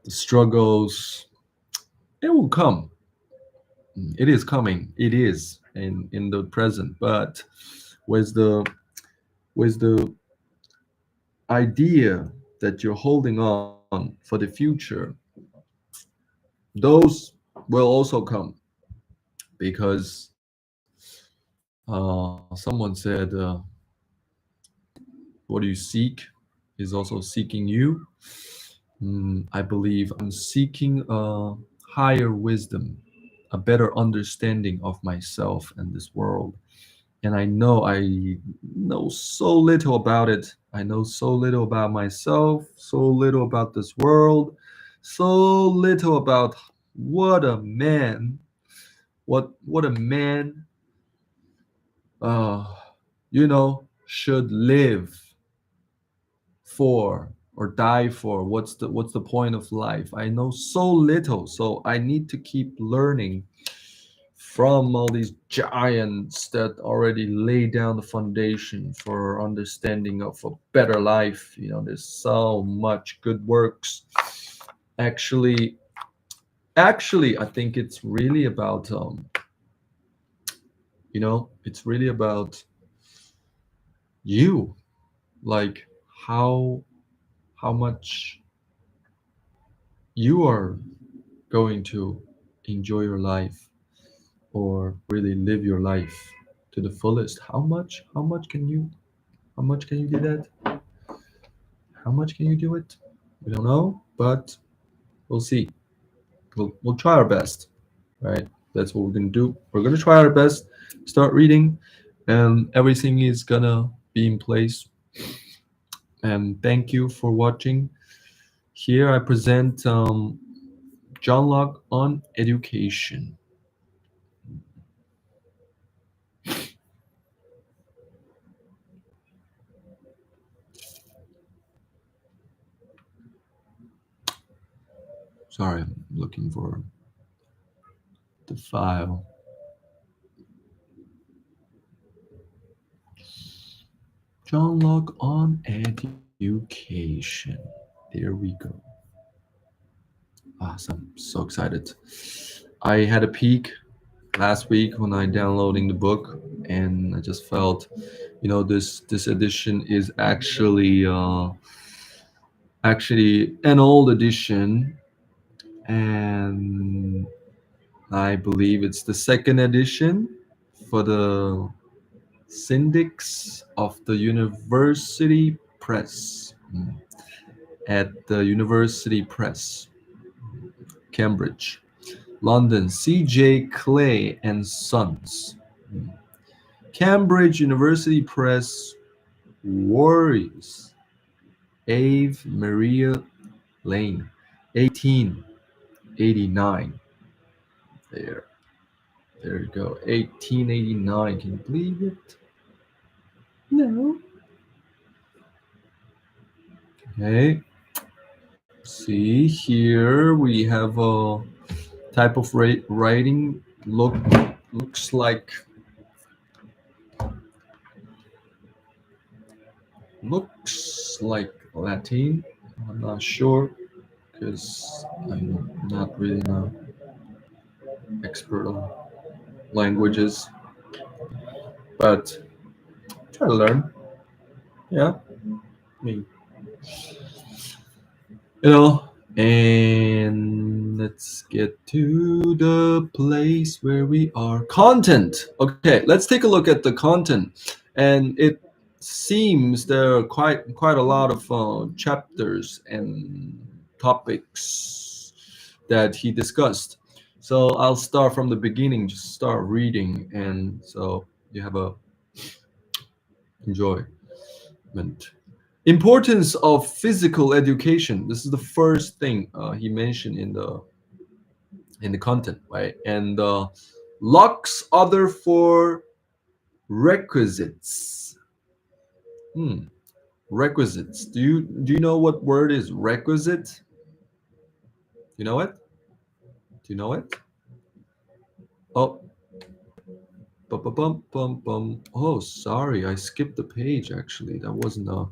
the struggles, it will come. It is coming. It is in the present. But with the idea that you're holding on for the future, those will also come because someone said, "What you seek is also seeking you." I believe I'm seeking a higher wisdom, a better understanding of myself and this world. And I know so little about it. I know so little about myself, so little about this world, so little about what a man, what a man, uh, should live for or die for. What's the point of life? I know so little, so I need to keep learning from all these giants that already lay down the foundation for understanding of a better life. There's so much good works. Actually, actually, I think it's really about it's really about you, like how how much you are going to enjoy your life or really live your life to the fullest. How much can you do that? How much can you do it? We don't know, but we'll see. We'll try our best, right? That's what we're gonna do. We're gonna try our best, start reading, and everything is gonna be in place. And thank you for watching. Here I present John Locke on Education. Sorry, I'm looking for the file. John Locke on Education. There we go. Awesome. So excited. I had a peek last week when I downloading the book, and I just felt, this edition is actually an old edition, and I believe it's the second edition for the syndics of the University Press. At the University Press, Cambridge, London, C.J. Clay and Sons. Cambridge University Press, Warriors, Ave Maria Lane, 1889. There, there you go, 1889. Can you believe it? No. Okay. See here we have a type of writing looks like Latin. I'm not sure because I'm not really an expert on languages, but try to learn. Yeah, I mean, and let's get to the place where we are. Content. Okay, let's take a look at the content, and it seems there are quite a lot of chapters and topics that he discussed. So I'll start from the beginning, just start reading, and so you have a enjoyment. Importance of physical education. This is the first thing he mentioned in the content, right? And Locke's other four requisites. Requisites. Do you know what word is requisite? You know it? Do you know it? Oh, bum, bum, bum, bum, bum. Oh, sorry, I skipped the page. Actually, that wasn't the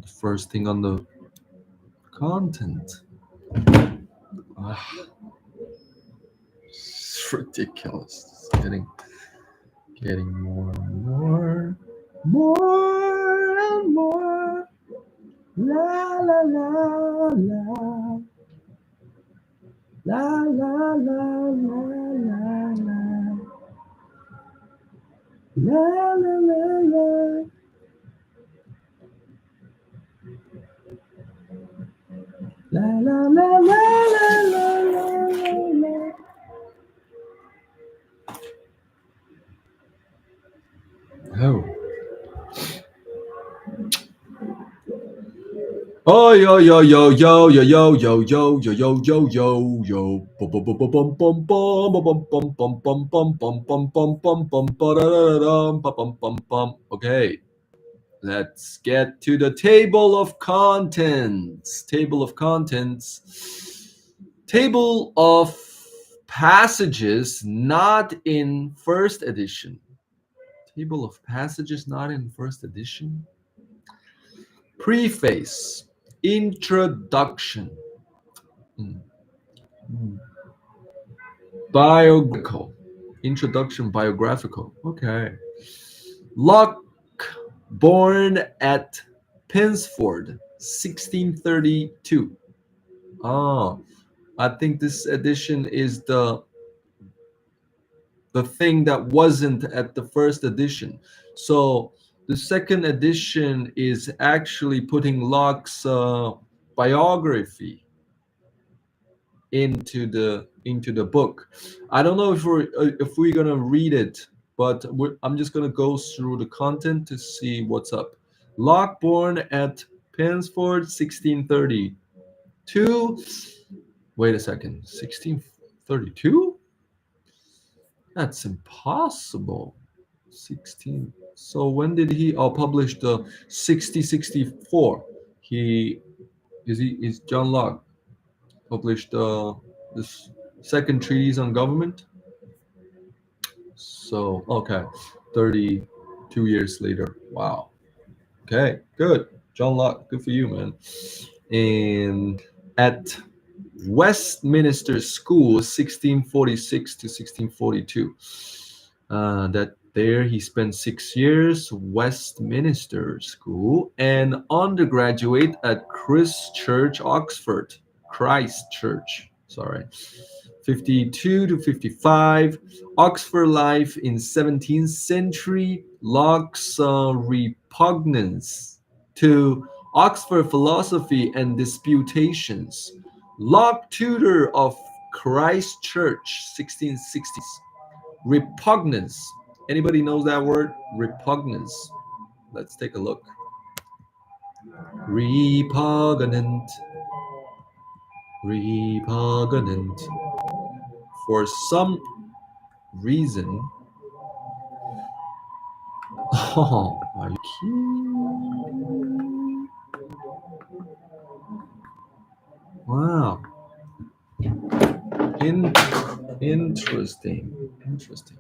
first thing on the Content. It's ridiculous. It's getting more and more and more. La la la la. La la la la la la. La la la la. La la la la la la la la. Oh. Oh yo yo yo yo yo yo yo yo yo yo yo yo yo bum bum bum bum bum bum bum bum bum bum bum bum bum bum bum bum bum bum bum. Okay, let's get to the table of contents. Table of contents. Table of passages not in first edition. Table of passages not in first edition. Preface. Introduction. Biographical. Introduction biographical. Okay. Locke, born at Pensford, 1632. Oh, I think this edition is the thing that wasn't at the first edition. So the second edition is actually putting Locke's biography into the book. I don't know if we're gonna read it, but I'm just gonna go through the content to see what's up. Locke, born at Pensford, 1632. Wait a second, 1632? That's impossible. 16. So when did he publish the 6064? Is John Locke published this second treatise on government? So okay, 32 years later. Wow. Okay, good. John Locke, good for you, man. And at Westminster School, 1646 to 1642. That there he spent 6 years, Westminster School, and undergraduate at Christ Church, Oxford. Sorry. 52 to 55. Oxford life in 17th century. Locke's repugnance to Oxford philosophy and disputations. Locke, tutor of Christ Church, 1660s. Repugnance. Anybody knows that word? Repugnance. Let's take a look. Repugnant. Repugnant. For some reason. Oh, are you kidding? Wow. Interesting. Interesting.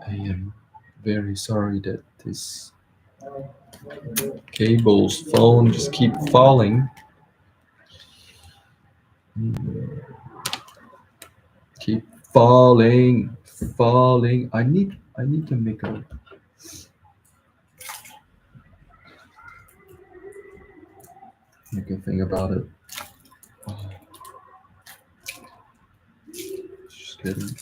I am very sorry that this cable's phone just keep falling. Keep falling. I need to make a thing about it. Oh. Just kidding.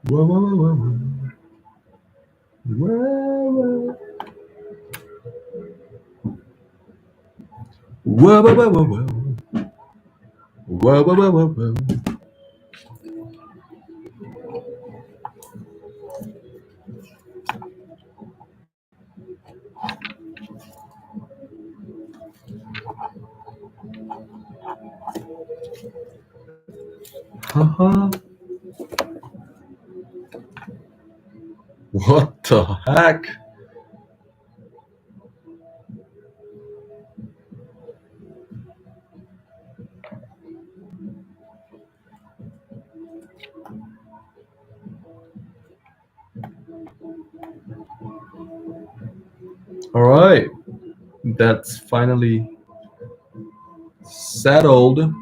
Whoa, whoa, whoa, whoa, whoa. Whoa, whoa, whoa, whoa, whoa, whoa. Whoa, whoa, whoa, whoa, whoa. Haha. What the heck? All right, that's finally settled.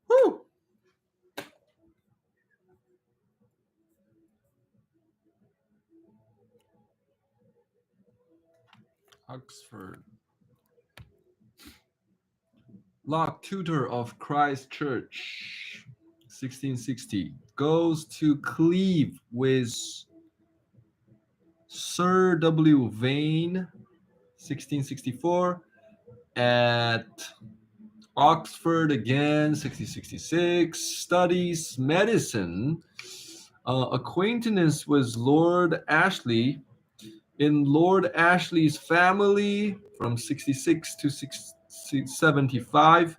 Woo! Oxford. Locke, tutor of Christ Church, 1660, goes to Cleves with Sir W. Vane, 1664, at Oxford again, 1666, studies medicine, acquaintance with Lord Ashley, in Lord Ashley's family from 66 to 75,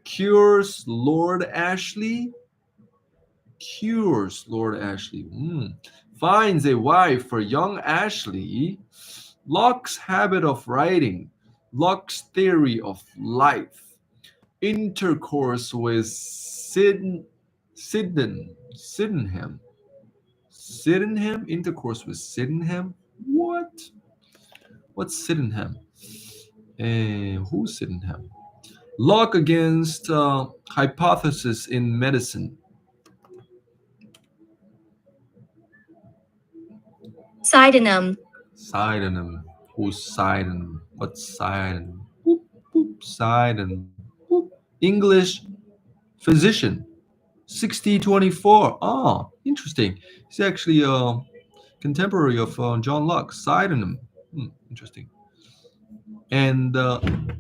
cures Lord Ashley, finds a wife for young Ashley, Locke's habit of writing, Locke's theory of life, intercourse with Sydenham, intercourse with Sydenham. What's Sydenham? Who's Sydenham? Locke against hypothesis in medicine. Sydenham. Synonym. Who's synonym? What's synonym? Boop, boop, synonym. Boop. English physician. 6024. Ah, interesting. He's actually a contemporary of John Locke. Synonym. Interesting. And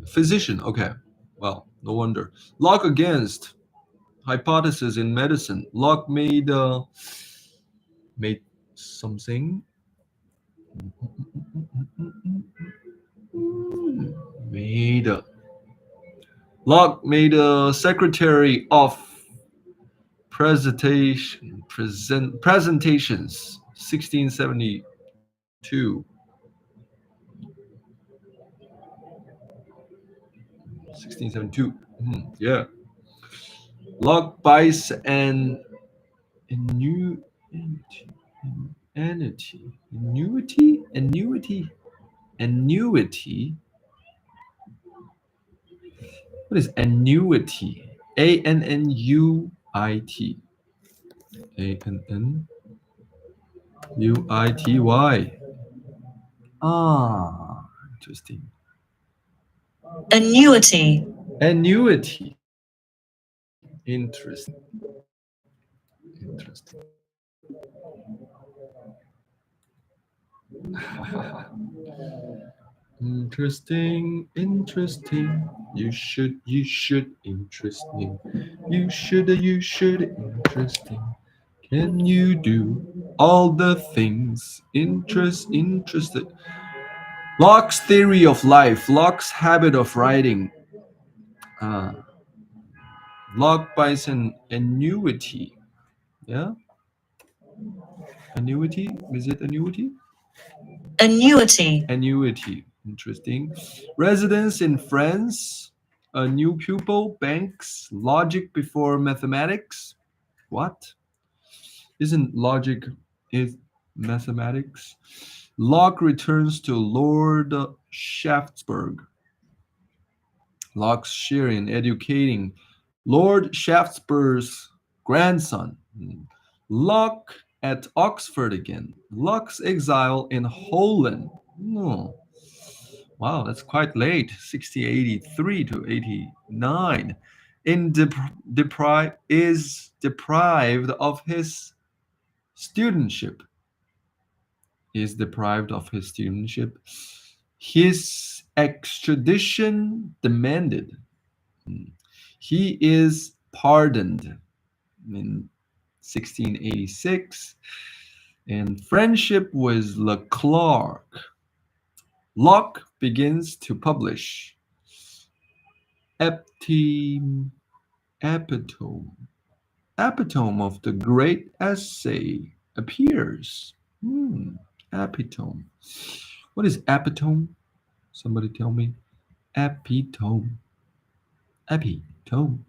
physician. Okay. Well, no wonder. Locke against hypothesis in medicine. Locke made something. Locke made a secretary of presentations 1672. 1672. Yeah. Locke buys an annuity. What is annuity? ANNUIT. ANNUITY. Ah, interesting. Annuity. Interesting. Interesting. You should interesting. You should interesting. Can you do all the things interested? Locke's theory of life, Locke's habit of writing. Locke buys an annuity. Yeah? Annuity? Is it annuity? Annuity. Interesting. Residence in France. A new pupil. Banks. Logic before mathematics. What? Isn't logic is mathematics? Locke returns to Lord Shaftesbury. Locke's share in educating Lord Shaftesbury's grandson. Locke at Oxford again. Locke's exile in Holland. No. Wow, that's quite late. 1683 to 89. Is deprived of his studentship. Is deprived of his studentship. His extradition demanded. He is pardoned in 1686. And friendship with Leclerc. Locke begins to publish. Epitome of the great essay appears. Epitome. What is epitome? Somebody tell me. Epitome. Epitome.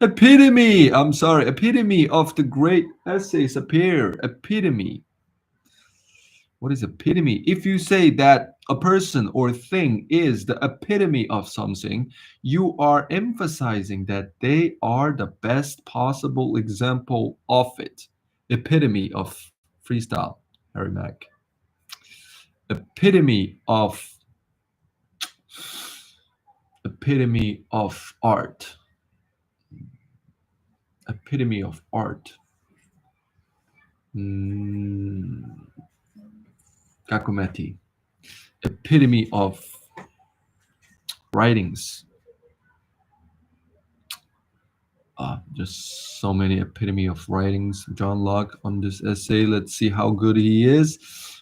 Epitome. I'm sorry. Epitome of the great essays appear. Epitome. What is epitome? If you say that a person or thing is the epitome of something, you are emphasizing that they are the best possible example of it. Epitome of freestyle, Harry Mack. Epitome of art. Epitome of art. Kakumeti. Epitome of writings. Just so many epitome of writings. John Locke on this essay. Let's see how good he is.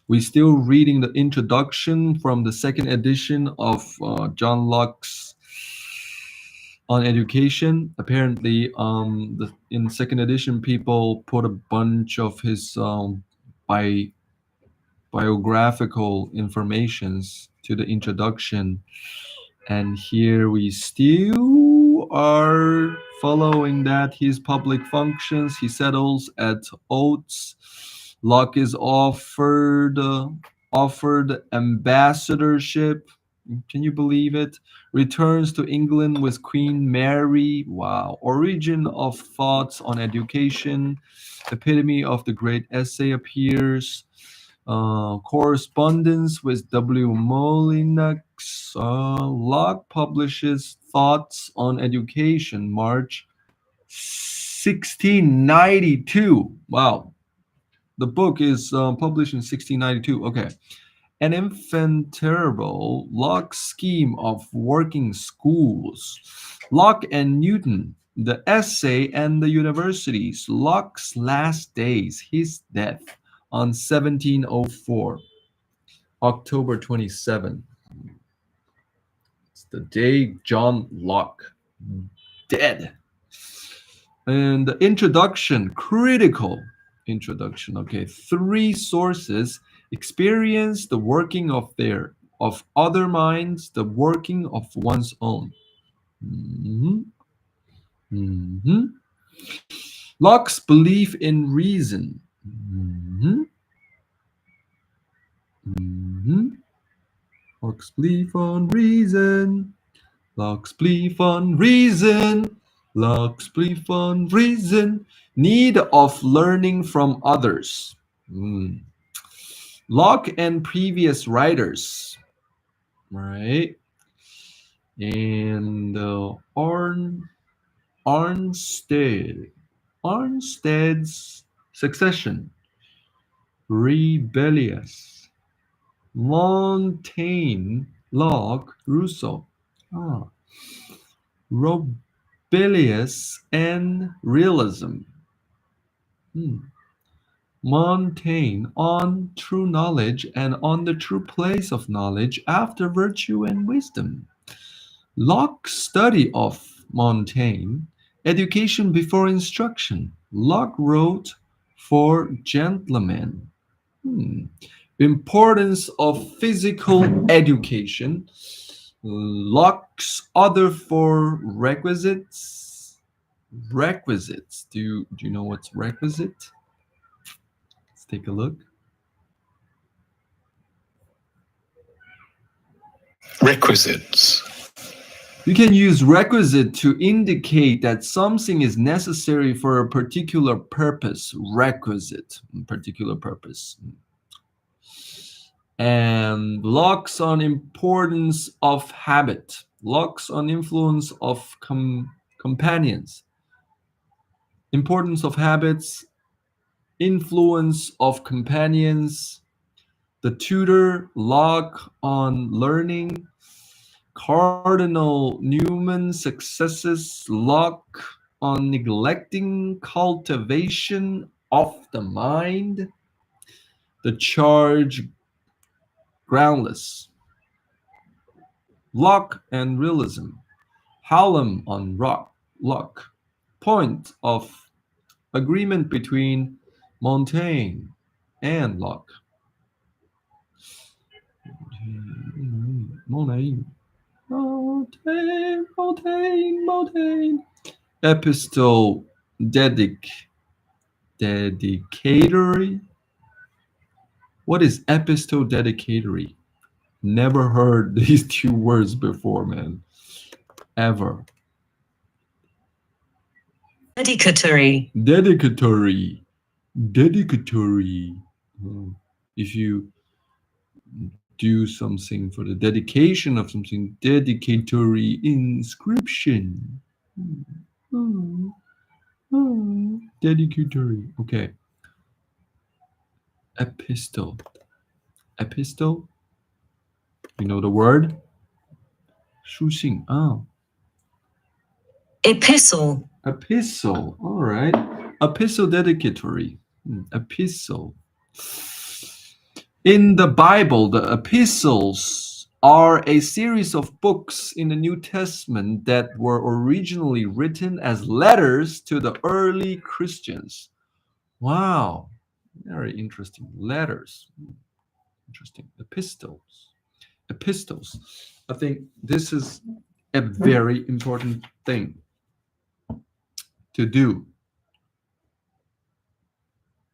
We're still reading the introduction from the second edition of John Locke's On Education. Apparently, in second edition, people put a bunch of his biographical informations to the introduction, and here we still are following that. His public functions, he settles at Oates. Locke is offered ambassadorship Can you believe it? Returns to England with Queen Mary. Wow. Origin of thoughts on education. Epitome of the great essay appears. Correspondence with W. Molyneux. Locke publishes Thoughts on Education, March 1692. Wow. The book is published in 1692. Okay. An infantile Locke's scheme of working schools. Locke and Newton, the essay and the universities. Locke's last days, his death on 1704, October 27. It's the day John Locke dead. And the introduction, critical introduction. Okay, three sources experience the working of other minds, the working of one's own. Mhm, mhm. Locke's belief in reason. Mhm, mhm. Locke's belief on reason. Locke's belief on reason. Locke's belief on reason. Need of learning from others. Mm. Locke and previous writers, right? And Arnsted's succession, rebellious. Montaigne, Locke, Rousseau. Ah, rebellious and realism. Hmm. Montaigne on true knowledge and on the true place of knowledge after virtue and wisdom. Locke's study of Montaigne, education before instruction. Locke wrote for gentlemen. Hmm. Importance of physical education. Locke's other four requisites. Requisites. Do you know what's requisite? Let's take a look. Requisites. You can use requisite to indicate that something is necessary for a particular purpose. Requisite, particular purpose. And Locke's on importance of habit. Locke's on influence of companions. Importance of habits, influence of companions. The tutor, Locke on learning. Cardinal Newman's successes, Locke on neglecting cultivation of the mind. The charge, groundless. Locke and realism. Hallam on Locke. Point of agreement between Montaigne and Locke. Montaigne. Epistle dedicatory. What is epistle dedicatory? Never heard these two words before, man. Ever. Dedicatory. Dedicatory. If you do something for the dedication of something, dedicatory inscription. Dedicatory. Okay. Epistle. Epistle. You know the word? 书信. Oh. Epistle. Epistle. All right. Epistle dedicatory. Epistle. In the Bible, the epistles are a series of books in the New Testament that were originally written as letters to the early Christians. Wow. Very interesting. Letters. Interesting. Epistles. Epistles. I think this is a very important thing to do.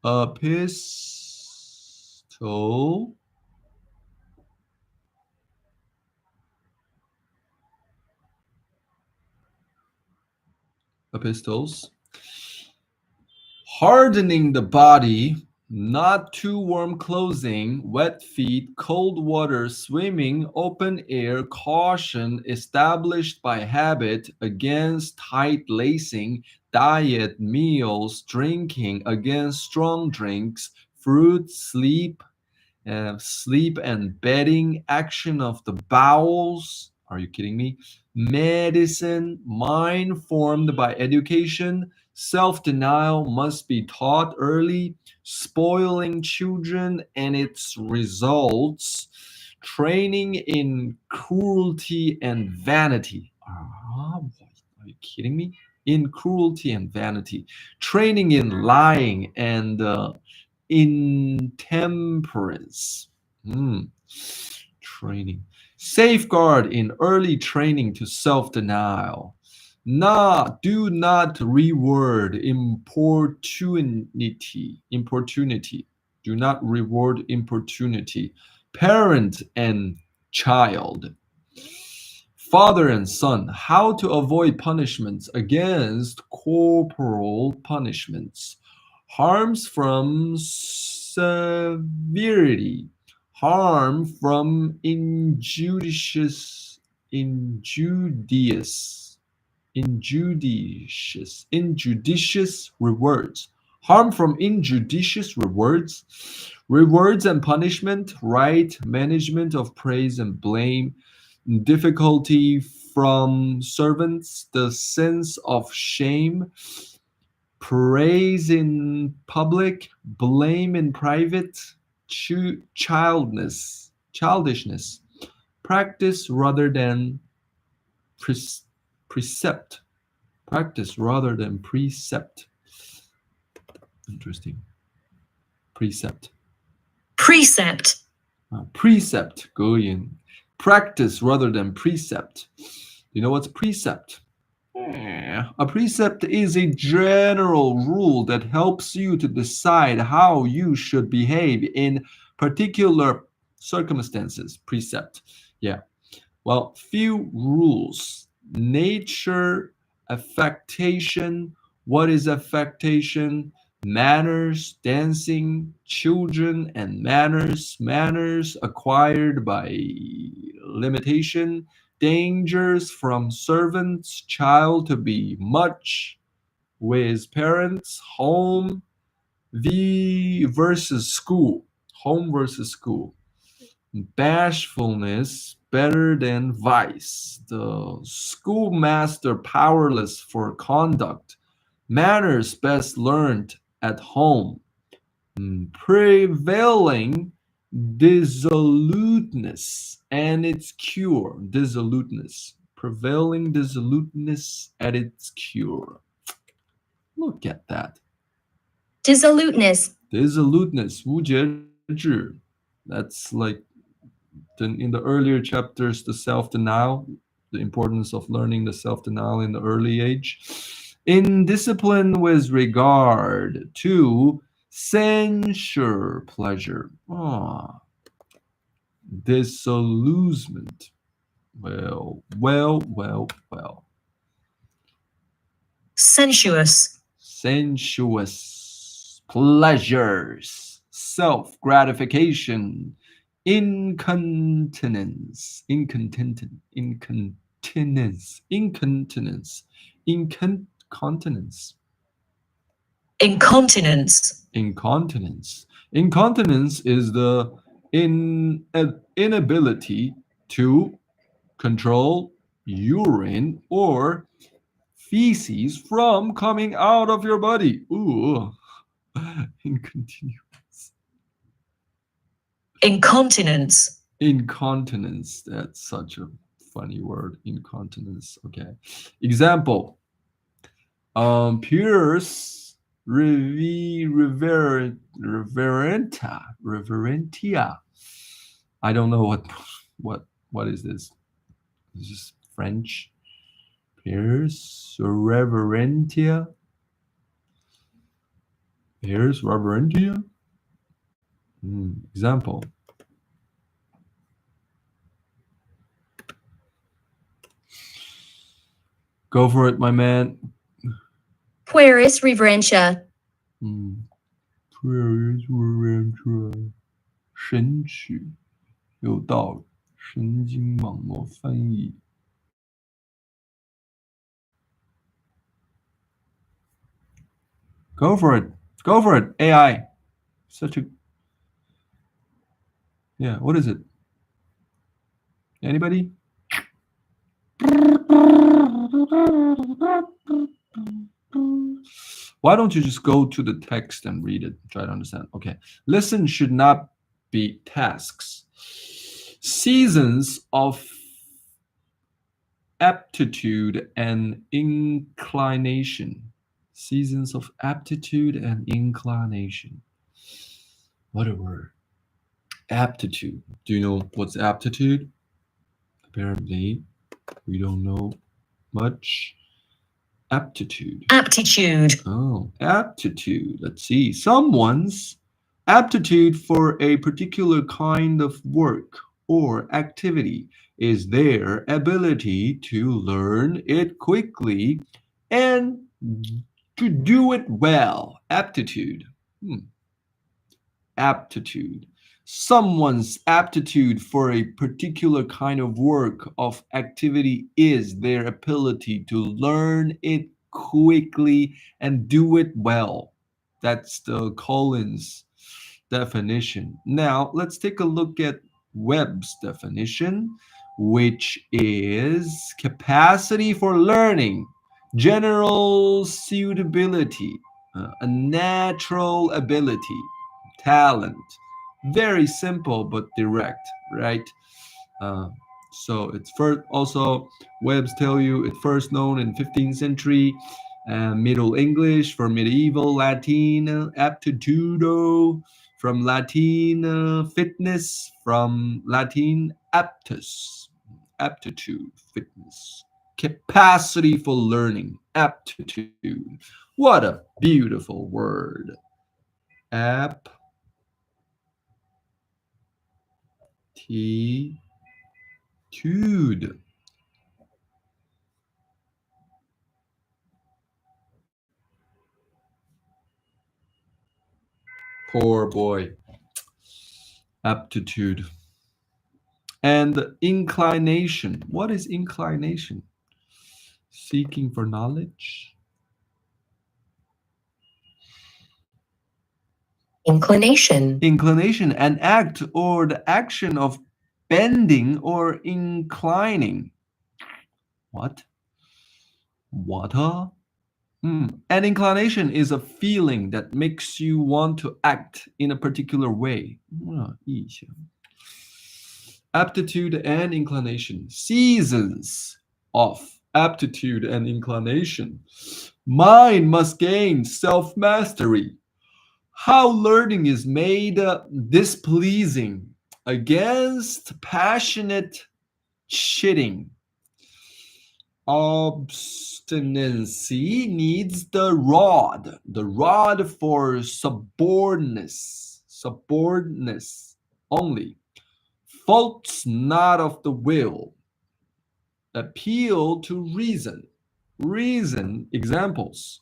Epistle epistles. Hardening the body, not too warm clothing, wet feet, cold water, swimming, open air, caution established by habit against tight lacing, diet, meals, drinking against strong drinks, fruit, sleep and bedding, action of the bowels. Are you kidding me? Medicine, mind formed by education. Self-denial must be taught early. Spoiling children and its results. Training in cruelty and vanity. Are you kidding me? In cruelty and vanity. Training in lying and intemperance. Training. Safeguard in early training to self-denial. Do not reward importunity. Do not reward importunity. Parent and child. Father and son, how to avoid punishments against corporal punishments. Harms from severity, harm from injudicious rewards, harm from injudicious rewards and punishment, right management of praise and blame, difficulty from servants, the sense of shame, praise in public, blame in private, childishness, practice rather than precept, practice rather than precept. Interesting. Precept. Precept, 格言. Practice rather than precept. You know what's precept? A precept is a general rule that helps you to decide how you should behave in particular circumstances. Precept. Yeah. Well, few rules. Nature, affectation. What is affectation? Manners, dancing, children and manners acquired by limitation, dangers from servants, child to be much with parents, home versus school, bashfulness better than vice, the schoolmaster powerless for conduct, manners best learned at home, prevailing dissoluteness and its cure. Prevailing dissoluteness at its cure. Look at that. Dissoluteness. 无节制. That's like in the earlier chapters, the self-denial, the importance of learning the self-denial in the early age. Indiscipline with regard to censure pleasure. Disillusionment. Well. Sensuous pleasures, self-gratification, incontinence, incontinence is the inability to control urine or feces from coming out of your body. Ooh. Incontinence. That's such a funny word. Incontinence. Okay. Example. Pierce reverentia. I don't know what is this. Is this French? Pierce reverentia. Example. Go for it, my man. Pueris reverentia. Pueris reverentia. 神曲，有道理，神经网络翻译。Go for it. Go for it, AI. Such a... Yeah, what is it? Anybody? Why don't you just go to the text and read it? Try to understand. Okay. Listen should not be tasks. Seasons of aptitude and inclination. Seasons of aptitude and inclination. What a word. Aptitude. Do you know what's aptitude? Apparently, we don't know much. Aptitude. Aptitude. Oh, aptitude. Let's see. Someone's aptitude for a particular kind of work or activity is their ability to learn it quickly and to do it well. Aptitude. Aptitude. Someone's aptitude for a particular kind of work of activity is their ability to learn it quickly and do it well. That's the Collins definition. Now, let's take a look at Webb's definition, which is capacity for learning, general suitability, a natural ability, talent. Very simple but direct, right? So it's first, also Webb's tell you it's first known in 15th century, Middle English for medieval Latin, aptitudo from Latin, fitness from Latin, aptus, aptitude, fitness, capacity for learning, aptitude. What a beautiful word. Aptitude. Poor boy. Aptitude. And inclination. What is inclination? Seeking for knowledge. Inclination. Inclination, an act or the action of bending or inclining. What? Water? An inclination is a feeling that makes you want to act in a particular way. 意象. Aptitude and inclination. Seasons of aptitude and inclination. Mind must gain self-mastery. How learning is made displeasing against passionate chitting. Obstinacy needs the rod for subordinateness only. Faults not of the will. Appeal to reason. Reason, examples.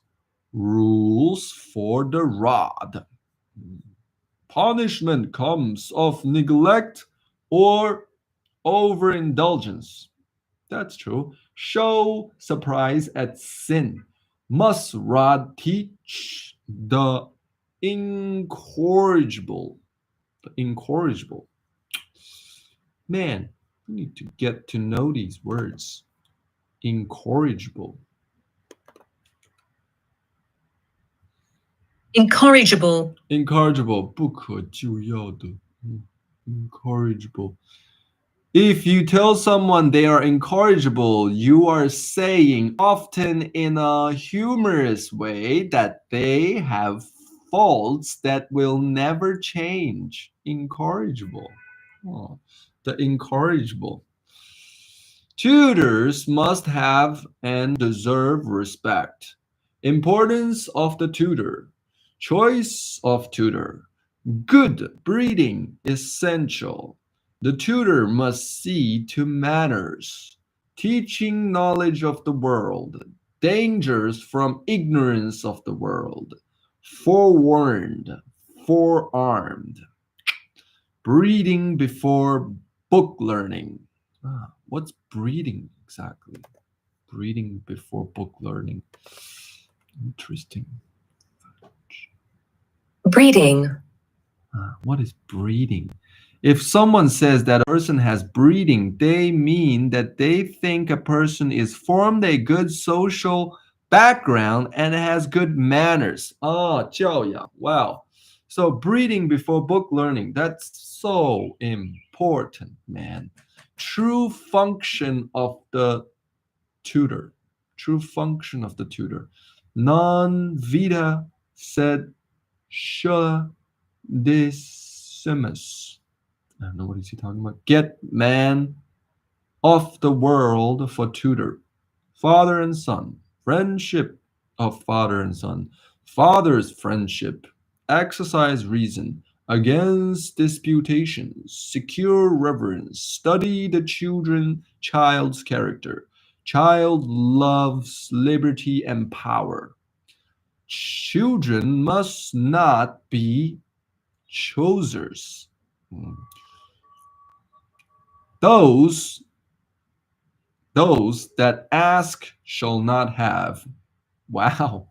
Rules for the rod. Punishment comes of neglect or overindulgence. That's true. Show surprise at sin. Must rod teach the incorrigible. The incorrigible. Man, we need to get to know these words. Incorrigible. Incorrigible. Incorrigible. 不可救药的. Incorrigible. If you tell someone they are incorrigible, you are saying, often in a humorous way, that they have faults that will never change. Incorrigible. Oh, the incorrigible. Tutors must have and deserve respect. Importance of the tutor. Choice of tutor. Good breeding essential. The tutor must see to manners. Teaching knowledge of the world. dangers from ignorance of the world, forewarned, forearmed, breeding before book learning. What's breeding exactly? Breeding before book learning. Interesting. Breeding. What is breeding? If someone says that a person has breeding, they mean that they think a person is formed a good social background and has good manners. 教养. Wow. So breeding before book learning, that's so important, man. True function of the tutor. True function of the tutor. Non vita sed shola decimus. I don't know, what is he talking about? Get man of the world for tutor. Father and son. Friendship of father and son. Father's friendship. Exercise reason. Against disputations. Secure reverence. Study the child's character. Child loves liberty and power. Children must not be chosers. Those that ask shall not have. Wow.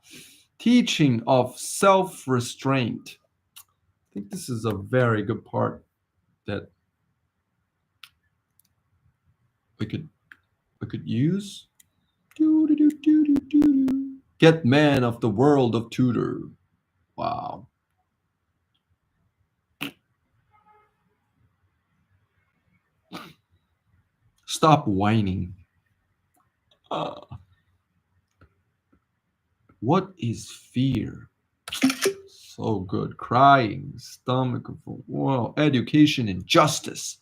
Teaching of self-restraint. I think this is a very good part that we could use. Get man of the world of tutor. Wow. Stop whining. What is fear? So good. Crying, stomach. Wow. Education and justice.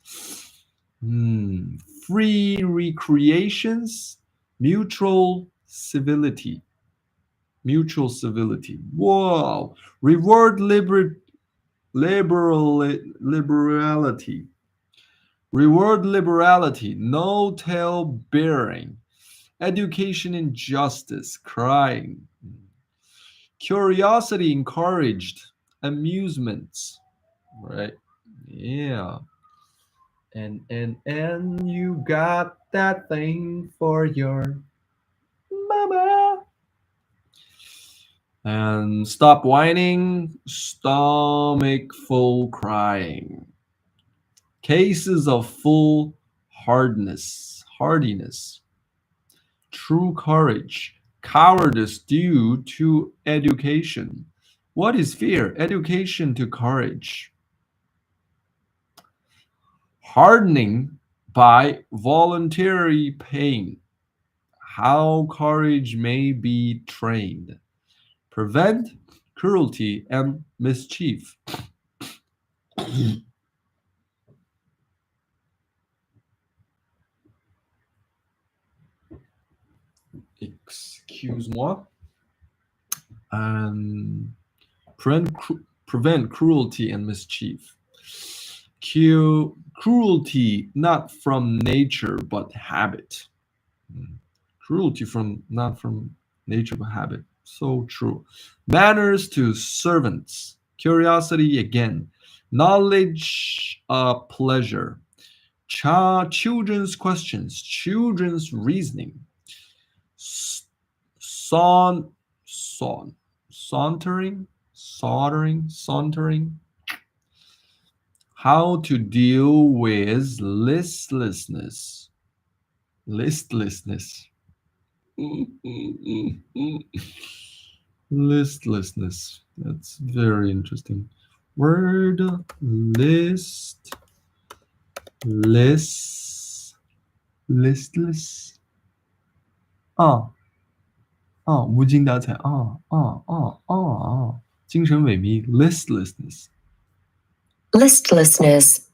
Free recreations, mutual civility. Mutual civility. Wow. Reward liberality. Reward liberality. No tale bearing. Education and justice. Crying. Curiosity encouraged. Amusements. Right? Yeah. And you got that thing for your mama. And stop whining, stomach full crying. Cases of full hardiness. True courage. Cowardice due to education. What is fear? Education to courage. Hardening by voluntary pain. How courage may be trained. Prevent cruelty and mischief. Excuse-moi. Prevent cruelty and mischief. Cruelty not from nature but habit. Cruelty not from nature but habit. So true. Manners to servants. Curiosity again. Knowledge, pleasure. Children's questions. Children's reasoning. Sauntering. How to deal with listlessness. Listlessness. That's very interesting. Word listless.无精打采。精神萎靡。Listlessness.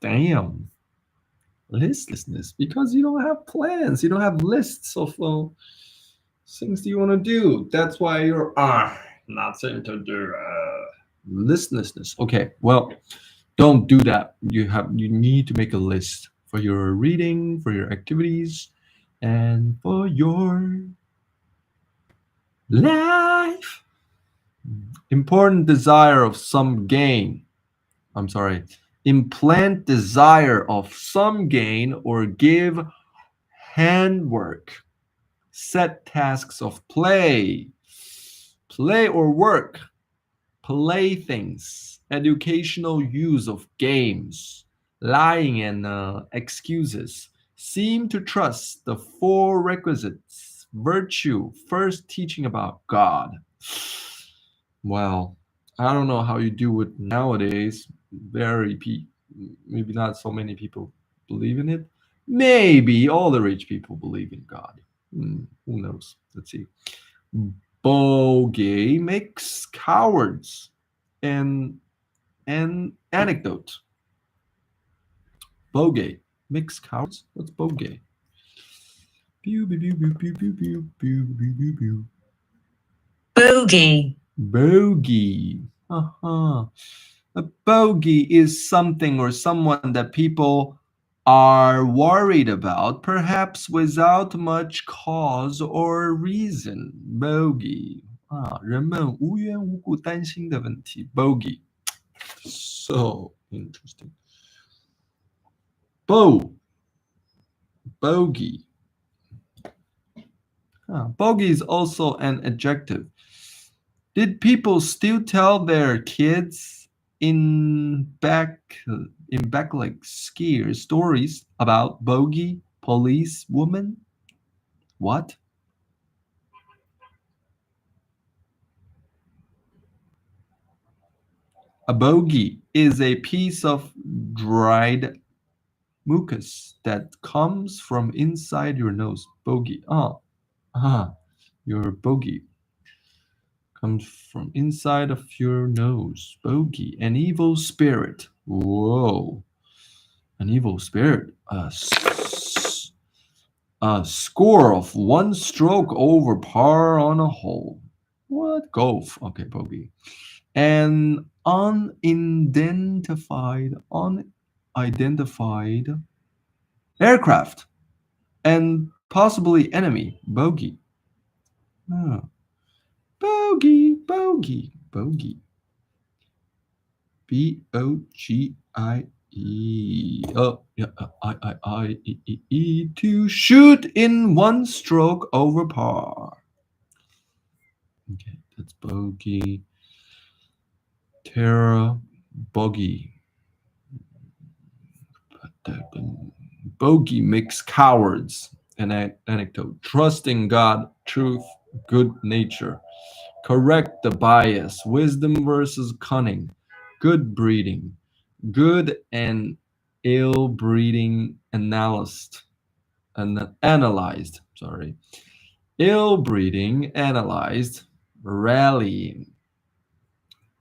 Damn. Listlessness, because you don't have plans, you don't have lists of things that you want to do. That's why you're nothing to do. Listlessness. Okay, well, don't do that. You need to make a list for your reading, for your activities, and for your Life. Important desire of some gain. I'm sorry. Implant desire of some gain or give handwork. Set tasks of play. Play or work. Playthings. Educational use of games. Lying and excuses. Seem to trust the four requisites. Virtue. First teaching about God. Well, I don't know how you do it nowadays. Maybe not so many people believe in it. Maybe all the rich people believe in God. Who knows? Let's see. Bogey makes cowards. And an anecdote. Bogey makes cowards. What's bogey? Pew, pew, pew, pew, pew, pew, pew, pew, pew, pew, pew. Bogey. Bogey. Uh-huh. A bogey is something or someone that people are worried about, perhaps without much cause or reason. Bogey. 人们无缘无故担心的问题. Bogey. So interesting. Bogey. Bogey is also an adjective. Did people still tell their kids in back like skier stories about bogey, police, woman? What? A bogey is a piece of dried mucus that comes from inside your nose. Bogey. Your bogey comes from inside of your nose. Bogey, an evil spirit. Whoa. An evil spirit. A score of one stroke over par on a hole. What? Golf. Okay, bogey. An unidentified aircraft and possibly enemy. Bogey. Bogey. B-O-G-I-E. I-E. To shoot in one stroke over par. Okay, that's bogey. Terra, bogey. Bogey makes cowards. An anecdote. Trust in God, truth, good nature. Correct the bias. Wisdom versus cunning. Good breeding. Good and ill breeding analyzed. Ill breeding analyzed. Rallying.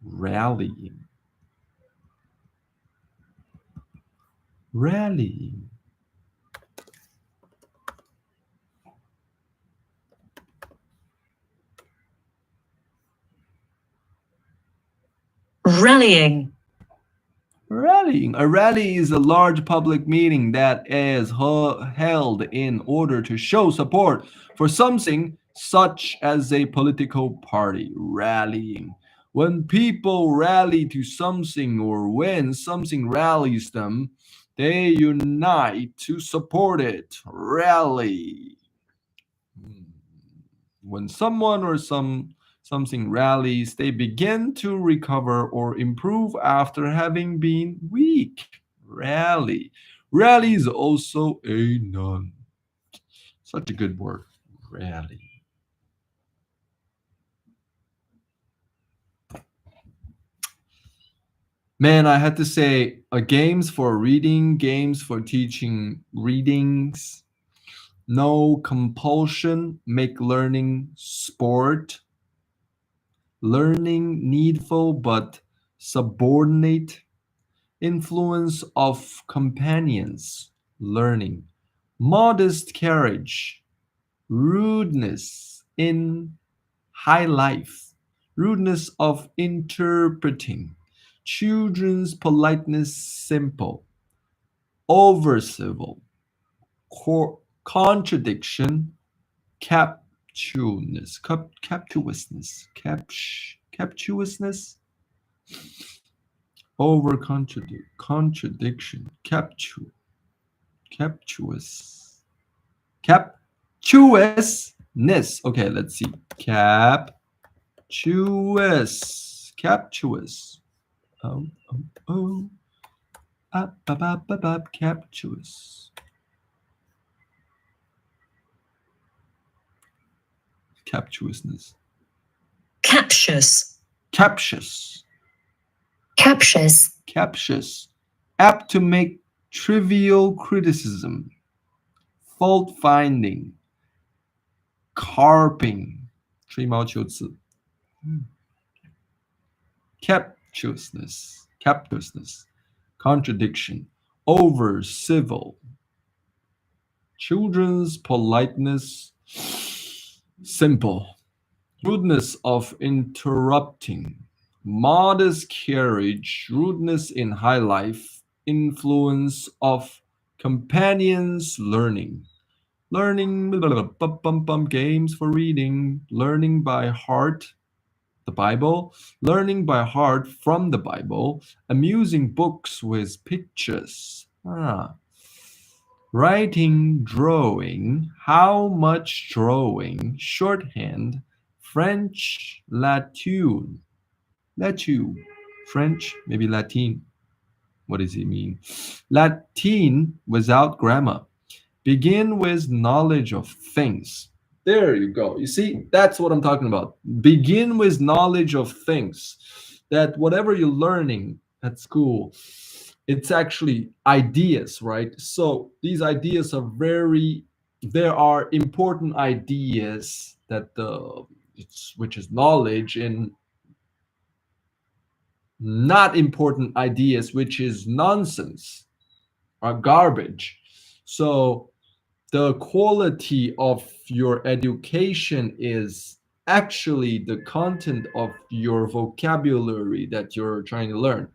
Rallying. Rallying. A rally is a large public meeting that is held in order to show support for something such as a political party. Rallying. When people rally to something or when something rallies them, they unite to support it. Rally. When someone or something rallies, they begin to recover or improve after having been weak. Rally. Rally is also a noun. Such a good word. Rally. Man, I had to say, games for reading, games for teaching readings. No compulsion, make learning sport. Learning needful but subordinate. Influence of companions, learning. Modest carriage. Rudeness in high life. Rudeness of interpreting. Children's politeness simple. Over civil. Contradiction. captiousness, over contradiction, captiousness. Okay, let's see. Captious. Oh, captious. Captiousness. Captious. Captious. Captious. Captious. Apt to make trivial criticism, fault finding, carping, 吹毛求疵. Captiousness, contradiction, over civil, children's politeness, simple, rudeness of interrupting, modest carriage, rudeness in high life, influence of companions, learning, games for reading, learning by heart, the Bible, learning by heart from the Bible, amusing books with pictures, writing, drawing, how much drawing, shorthand, French, Latin, French, maybe Latin. What does it mean? Latin without grammar. Begin with knowledge of things. There you go. You see, that's what I'm talking about. Begin with knowledge of things. That whatever you're learning at school, it's actually ideas, right? So these ideas are there are important ideas that which is knowledge, and not important ideas, which is nonsense, are garbage. So the quality of your education is actually the content of your vocabulary that you're trying to learn,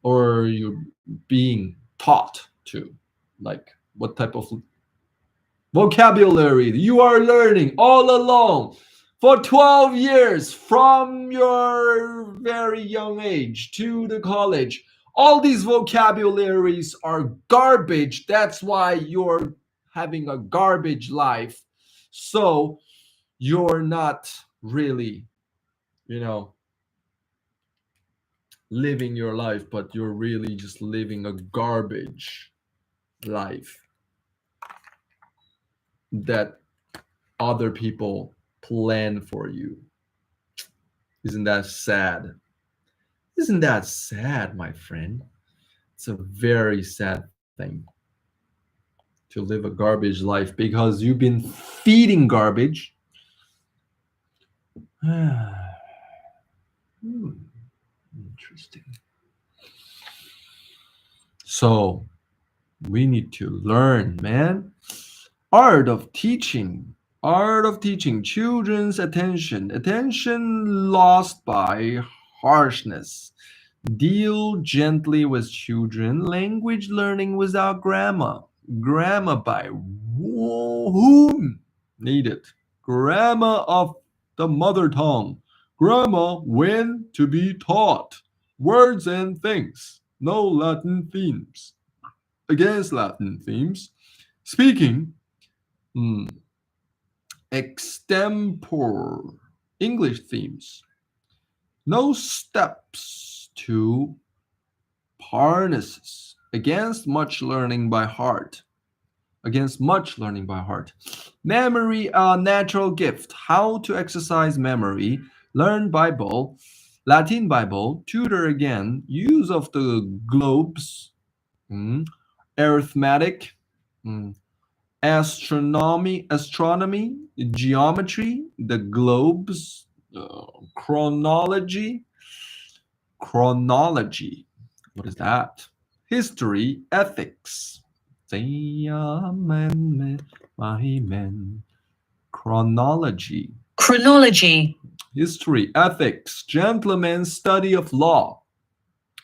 or you're being taught to, like what type of vocabulary you are learning all along for 12 years from your very young age to the college. All these vocabularies are garbage. That's why you're having a garbage life. So you're not really, living your life, but you're really just living a garbage life that other people plan for you. Isn't that sad? Isn't that sad, my friend? It's a very sad thing to live a garbage life because you've been feeding garbage. Interesting. So we need to learn, man. Art of teaching, children's attention lost by harshness. Deal gently with children, language learning without grammar by whom needed, grammar of the mother tongue, grammar when to be taught, words and things, no Latin themes, against Latin themes, speaking, extempore, English themes, no steps to Parnassus, against much learning by heart. Memory, a natural gift. How to exercise memory. Learn Bible, Latin Bible. Tutor again. Use of the globes. Arithmetic. Astronomy, geometry, the globes, chronology. What is that? History, ethics. Chronology. History, ethics, gentleman's study of law,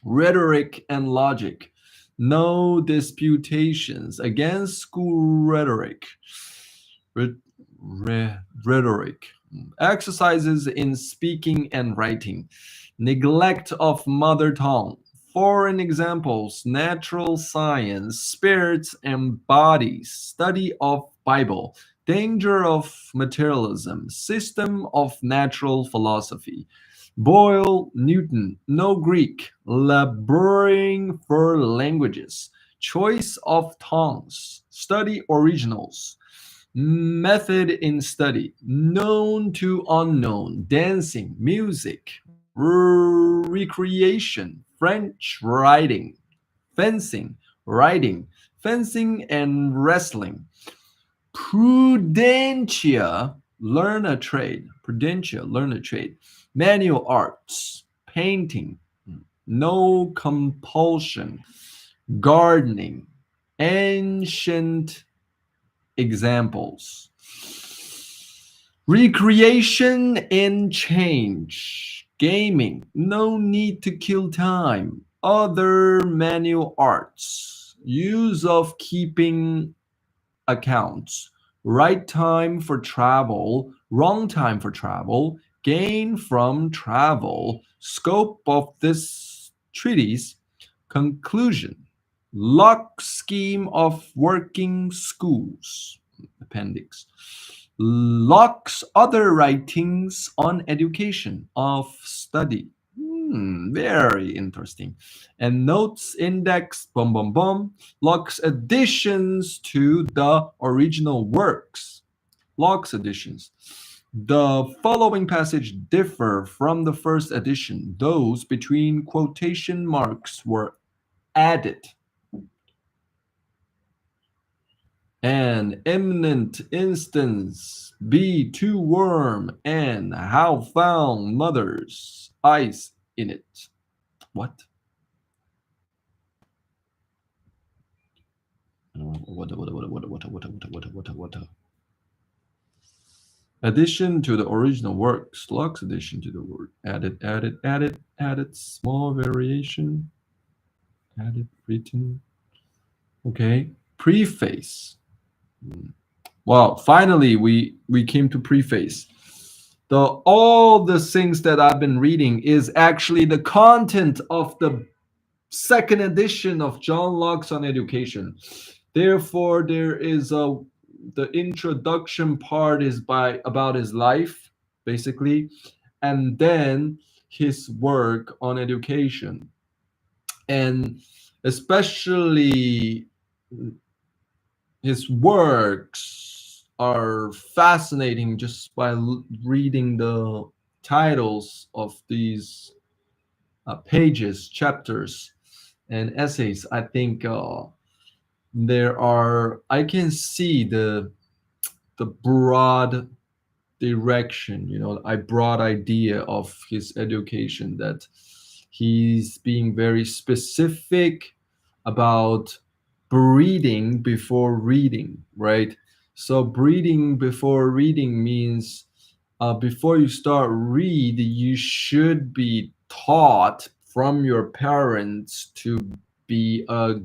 rhetoric and logic. No disputations, against school rhetoric. rhetoric, exercises in speaking and writing, neglect of mother tongue, foreign examples, natural science, spirits and bodies, study of Bible, danger of materialism, system of natural philosophy. Boyle, Newton, no Greek, laboring for languages, choice of tongues, study originals, method in study, known to unknown, dancing, music, recreation, French writing, fencing, riding, fencing and wrestling, prudentia, learn a trade, manual arts, painting, no compulsion, gardening, ancient examples, recreation and change, gaming, no need to kill time, other manual arts, use of keeping accounts, right time for travel, wrong time for travel, gain from travel, scope of this treatise, conclusion, Locke's scheme of working schools, appendix, Locke's other writings on education of study. Very interesting. And notes index, Locke's additions to the original works. Locke's additions. The following passage differ from the first edition. Those between quotation marks were added. An eminent instance be to worm and how found mother's eyes in it. What? What? Addition to the original works. Locke's addition to the word. Added, small variation. Added, written. Okay. Preface. Well, finally, we came to preface. All the things that I've been reading is actually the content of the second edition of John Locke on Education. Therefore, there is the introduction part is about his life, basically, and then his work on education, and especially his works are fascinating just by reading the titles of these pages, chapters, and essays. I think I can see the broad direction, a broad idea of his education, that he's being very specific about breathing before reading, right? So breathing before reading means before you start read, you should be taught from your parents to be a